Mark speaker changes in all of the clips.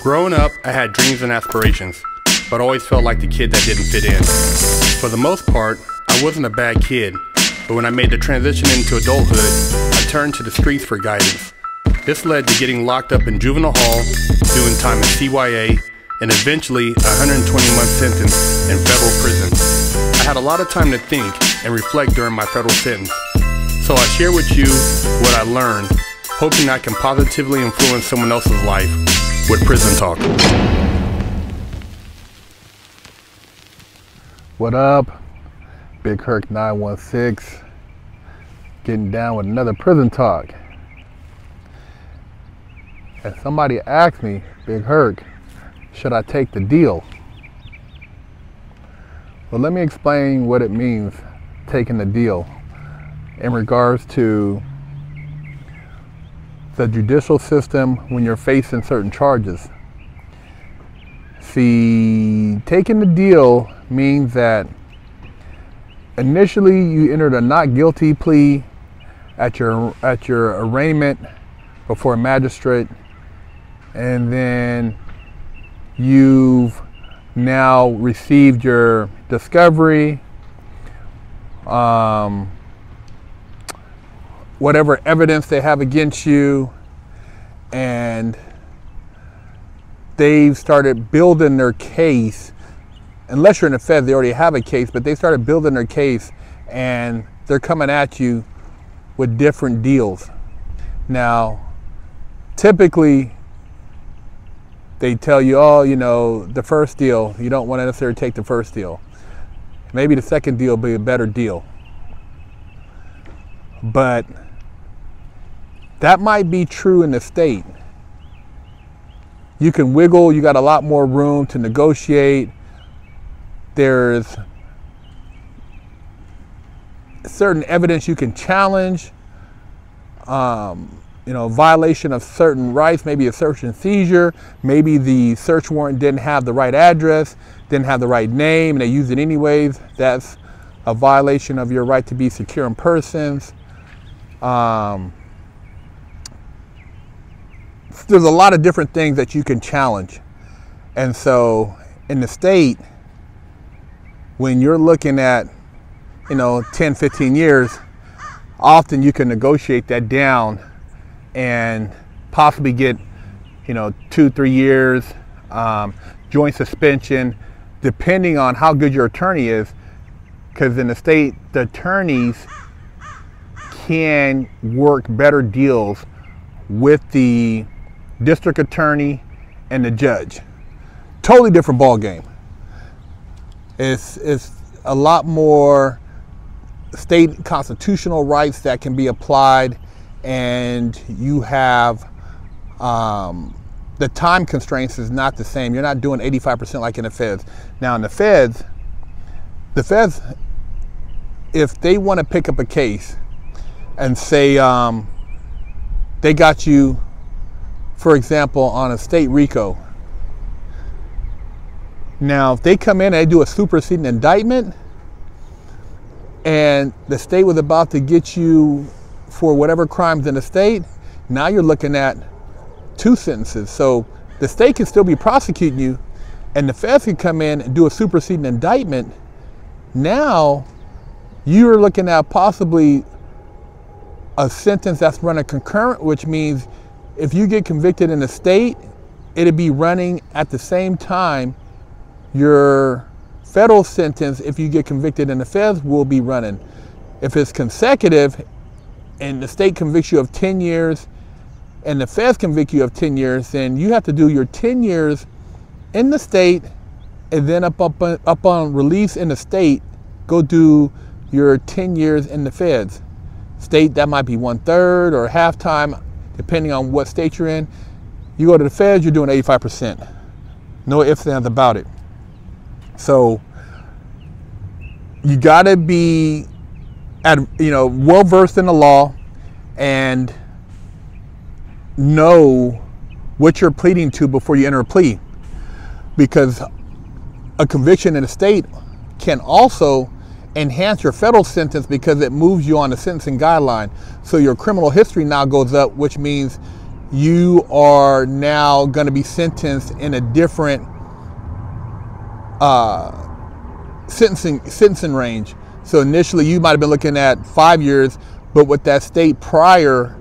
Speaker 1: Growing up, I had dreams and aspirations, but always felt like the kid that didn't fit in. For the most part, I wasn't a bad kid, but when I made the transition into adulthood, I turned to the streets for guidance. This led to getting locked up in juvenile hall, doing time in CYA, and eventually a 120-month sentence in federal prison. I had a lot of time to think and reflect during my federal sentence, so I share with you what I learned, hoping I can positively influence someone else's life with Prison Talk.
Speaker 2: What up? Big Herc 916, getting down with another Prison Talk. And somebody asked me, Big Herc, should I take the deal? Well, let me explain what it means, taking the deal, in regards to the judicial system when you're facing certain charges. See, taking the deal means that initially you entered a not guilty plea at your arraignment before a magistrate, and then you've now received your discovery, whatever evidence they have against you, and they've started building their case. Unless you're in the Fed, they already have a case, but they started building their case and they're coming at you with different deals. Now, typically, they tell you, oh, you know, the first deal, you don't want to necessarily take the first deal. Maybe the second deal will be a better deal. But that might be true in the state. You can wiggle, you got a lot more room to negotiate. There's certain evidence you can challenge, you know, violation of certain rights, maybe a search and seizure, maybe the search warrant didn't have the right address, didn't have the right name, and they used it anyways. That's a violation of your right to be secure in persons. There's a lot of different things that you can challenge. And so in the state, when you're looking at, you know, 10, 15 years, often you can negotiate that down and possibly get, you know, 2-3 years, joint suspension, depending on how good your attorney is. Because in the state, the attorneys can work better deals with the district attorney and the judge. Totally different ball game. It's a lot more state constitutional rights that can be applied, and you have the time constraints is not the same. You're not doing 85% like in the feds. Now in the feds, if they want to pick up a case and say they got you, for example, on a state RICO. Now, if they come in and they do a superseding indictment and the state was about to get you for whatever crimes in the state, now you're looking at 2 sentences. So the state can still be prosecuting you and the feds can come in and do a superseding indictment. Now you're looking at possibly a sentence that's running concurrent, which means if you get convicted in the state, it'd be running at the same time your federal sentence, if you get convicted in the feds, will be running. If it's consecutive and the state convicts you of 10 years and the feds convict you of 10 years, then you have to do your 10 years in the state, and then upon release in the state, go do your 10 years in the feds. State, that might be 1/3 or half time, depending on what state you're in. You go to the feds, you're doing 85%. No ifs, ands about it. So you gotta be well versed in the law and know what you're pleading to before you enter a plea. Because a conviction in the state can also enhance your federal sentence because it moves you on the sentencing guideline. So your criminal history now goes up, which means you are now going to be sentenced in a different sentencing range. So initially you might have been looking at 5 years, but with that state prior,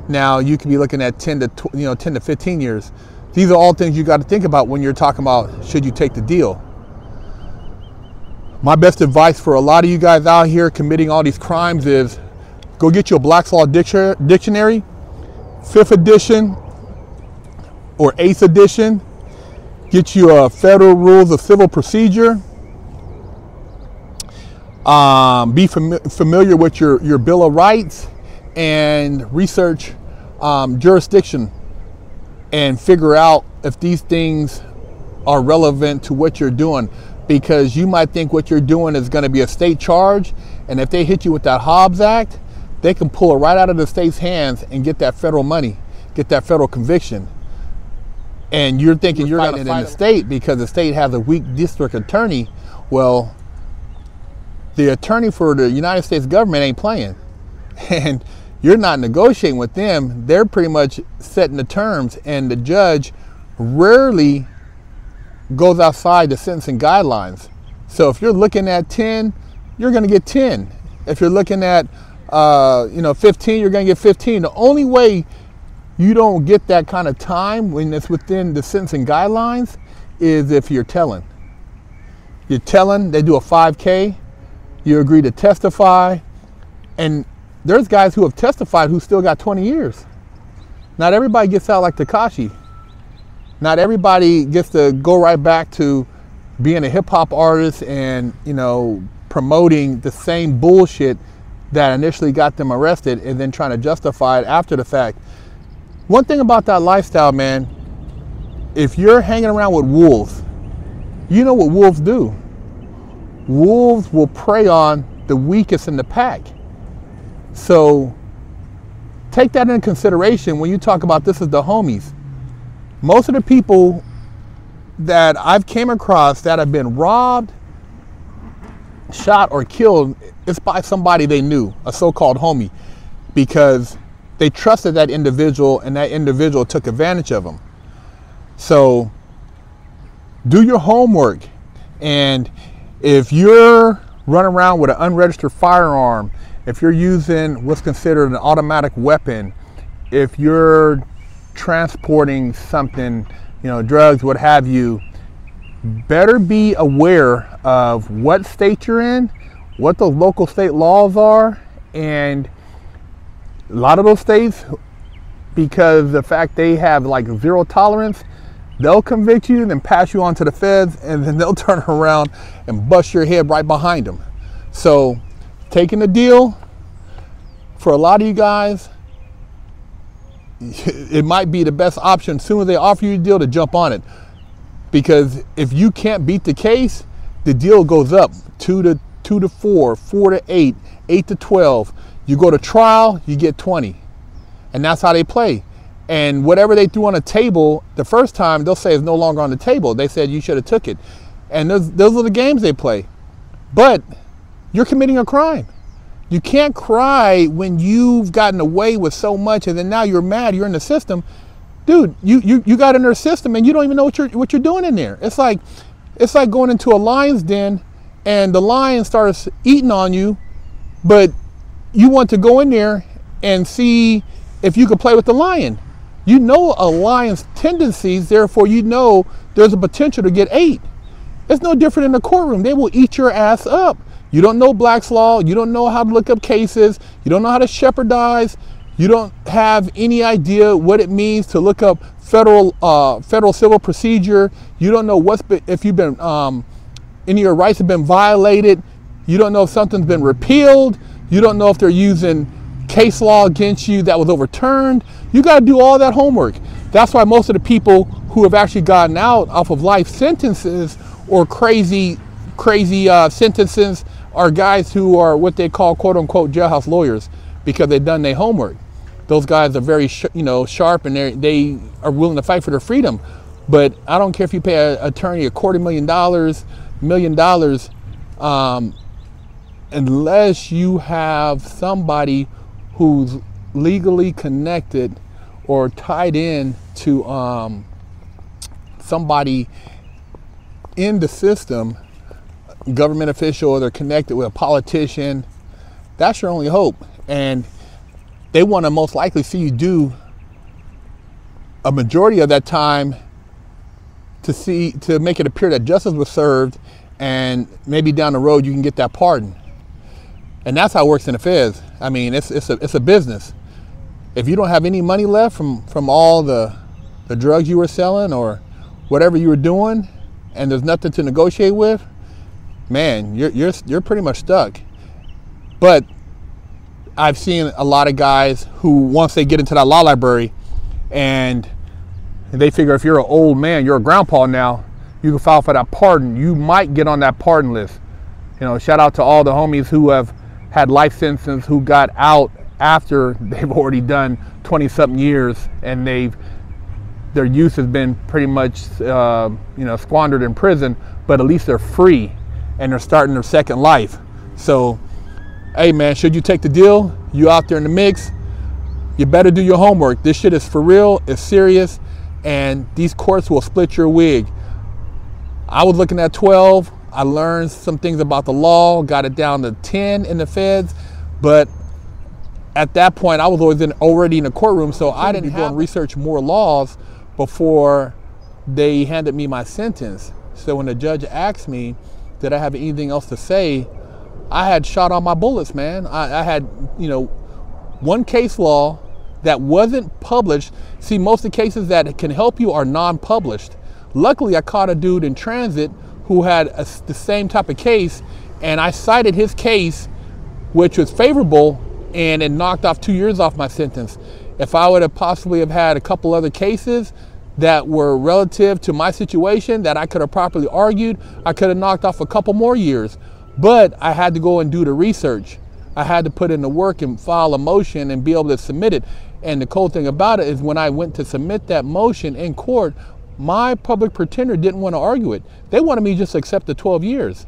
Speaker 2: now you could be looking at 10 to 15 years. These are all things you got to think about when you're talking about should you take the deal. My best advice for a lot of you guys out here committing all these crimes is go get you a Black's Law Dictionary, 5th edition or 8th edition. Get you a Federal Rules of Civil Procedure. Be familiar with your Bill of Rights, and research jurisdiction and figure out if these things are relevant to what you're doing, because you might think what you're doing is going to be a state charge, and if they hit you with that Hobbs Act, they can pull it right out of the state's hands and get that federal money, get that federal conviction. And you're thinking you're going to in the state because the state has a weak district attorney. Well, the attorney for the United States government ain't playing, and you're not negotiating with them. They're pretty much setting the terms, and the judge rarely goes outside the sentencing guidelines. So if you're looking at 10, you're going to get 10. If you're looking at 15, you're going to get 15. The only way you don't get that kind of time when it's within the sentencing guidelines is if you're telling. You're telling, they do a 5K, you agree to testify, and there's guys who have testified who still got 20 years. Not everybody gets out like Tekashi. Not everybody gets to go right back to being a hip hop artist and, promoting the same bullshit that initially got them arrested and then trying to justify it after the fact. One thing about that lifestyle, man, if you're hanging around with wolves, you know what wolves do. Wolves will prey on the weakest in the pack. So take that into consideration when you talk about this is the homies. Most of the people that I've came across that have been robbed, shot, or killed, it's by somebody they knew, a so-called homie, because they trusted that individual and that individual took advantage of them. So do your homework. And if you're running around with an unregistered firearm, if you're using what's considered an automatic weapon, if you're transporting something, drugs, what have you, better be aware of what state you're in, what those local state laws are, and a lot of those states, because the fact they have like zero tolerance, they'll convict you and then pass you on to the feds, and then they'll turn around and bust your head right behind them. So taking the deal, for a lot of you guys, it might be the best option as soon as they offer you a deal to jump on it. Because if you can't beat the case, the deal goes up 2 to 4, 4 to 8, 8 to 12. You go to trial, you get 20. And that's how they play. And whatever they threw on the table the first time, they'll say it's no longer on the table. They said you should have took it. And those are the games they play. But you're committing a crime. You can't cry when you've gotten away with so much and then now you're mad, you're in the system. Dude, you got in their system and you don't even know what you're doing in there. It's like going into a lion's den and the lion starts eating on you, but you want to go in there and see if you could play with the lion. You know a lion's tendencies, therefore you know there's a potential to get ate. It's no different in the courtroom. They will eat your ass up. You don't know Black's Law. You don't know how to look up cases. You don't know how to shepherdize. You don't have any idea what it means to look up federal civil procedure. You don't know if you've been any of your rights have been violated. You don't know if something's been repealed. You don't know if they're using case law against you that was overturned. You got to do all that homework. That's why most of the people who have actually gotten out off of life sentences or crazy sentences are guys who are what they call quote unquote jailhouse lawyers, because they've done their homework. Those guys are very sharp, and they are willing to fight for their freedom. But I don't care if you pay an attorney $250,000, $1 million, unless you have somebody who's legally connected or tied in to somebody in the system, government official, or they're connected with a politician, that's your only hope. And they want to most likely see you do a majority of that time to make it appear that justice was served, and maybe down the road you can get that pardon. And that's how it works in the feds. I mean, it's a business. If you don't have any money left from all the drugs you were selling or whatever you were doing, and there's nothing to negotiate with, man, you're pretty much stuck. But I've seen a lot of guys who, once they get into that law library and they figure if you're an old man, you're a grandpa now, you can file for that pardon. You might get on that pardon list. You know, shout out to all the homies who have had life sentences who got out after they've already done 20-something years, and their youth has been pretty much squandered in prison, but at least they're free and they're starting their second life. So, hey man, should you take the deal? You out there in the mix, you better do your homework. This shit is for real, it's serious, and these courts will split your wig. I was looking at 12. I learned some things about the law, got it down to 10 in the feds, but at that point I was already in the courtroom, so I didn't go and research more laws before they handed me my sentence. So when the judge asked me, did I have anything else to say, I had shot all my bullets, man. I had, one case law that wasn't published. See, most of the cases that can help you are non-published. Luckily, I caught a dude in transit who had the same type of case, and I cited his case, which was favorable, and it knocked off 2 years off my sentence. If I would have possibly have had a couple other cases that were relative to my situation that I could have properly argued, I could have knocked off a couple more years. But I had to go and do the research. I had to put in the work and file a motion and be able to submit it. And the cool thing about it is when I went to submit that motion in court, my public pretender didn't want to argue it. They wanted me just to accept the 12 years.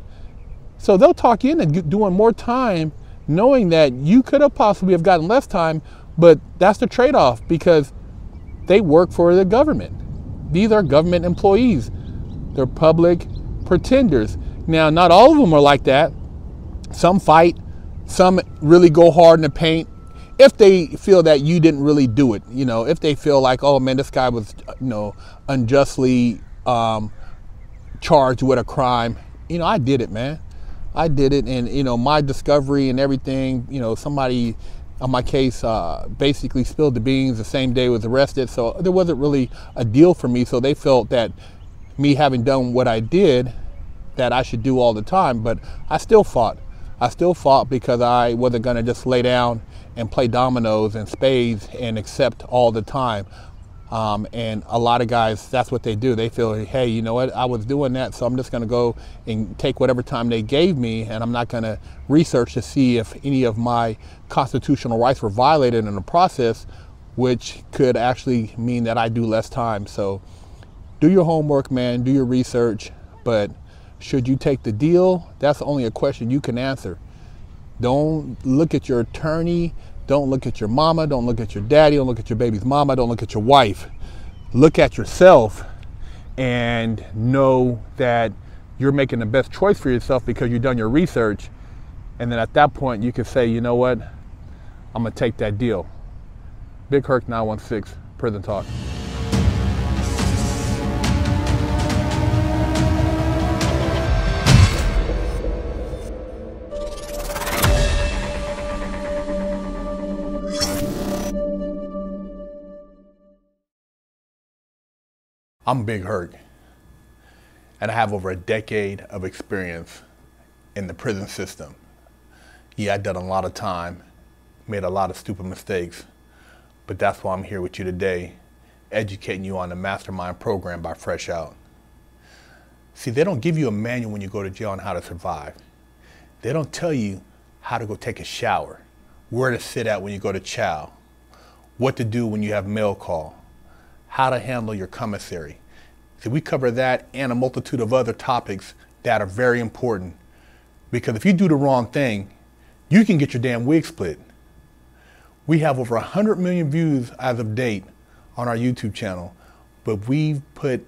Speaker 2: So they'll talk you into doing more time, knowing that you could have possibly have gotten less time, but that's the trade-off because they work for the government. These are government employees. They're public pretenders. Now, not all of them are like that. Some fight, some really go hard in the paint. If they feel that you didn't really do it, if they feel like, oh man, this guy was, unjustly charged with a crime. I did it, man. I did it, and my discovery and everything. Somebody on my case basically spilled the beans the same day I was arrested, so there wasn't really a deal for me. So they felt that me having done what I did, that I should do all the time. But I still fought. I still fought because I wasn't going to just lay down and play dominoes and spades and accept all the time. And a lot of guys, that's what they do. They feel, hey, you know what, I was doing that, so I'm just going to go and take whatever time they gave me, and I'm not going to research to see if any of my constitutional rights were violated in the process, which could actually mean that I do less time. So do your homework, man, do your research, but should you take the deal? That's only a question you can answer. Don't look at your attorney. Don't look at your mama. Don't look at your daddy. Don't look at your baby's mama. Don't look at your wife. Look at yourself and know that you're making the best choice for yourself because you've done your research. And then at that point, you can say, you know what? I'm going to take that deal. Big Herc 916, Prison Talk. I'm Big Herc, and I have over a decade of experience in the prison system. Yeah, I've done a lot of time, made a lot of stupid mistakes, but that's why I'm here with you today, educating you on the Mastermind program by Fresh Out. See, they don't give you a manual when you go to jail on how to survive. They don't tell you how to go take a shower, where to sit at when you go to chow, what to do when you have mail call, how to handle your commissary. See, we cover that and a multitude of other topics that are very important, because if you do the wrong thing, you can get your damn wig split. We have over 100 million views as of date on our YouTube channel, but we've put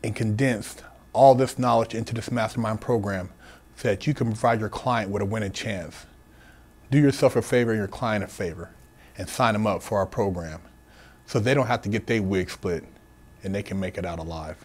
Speaker 2: and condensed all this knowledge into this mastermind program so that you can provide your client with a winning chance. Do yourself a favor and your client a favor and sign them up for our program so they don't have to get their wig split and they can make it out alive.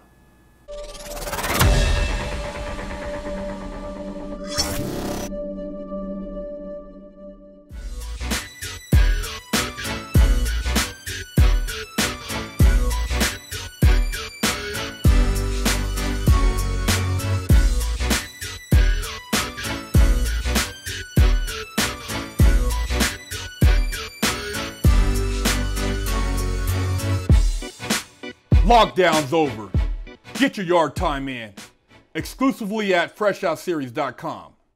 Speaker 1: Lockdown's over. Get your yard time in. Exclusively at FreshOutSeries.com.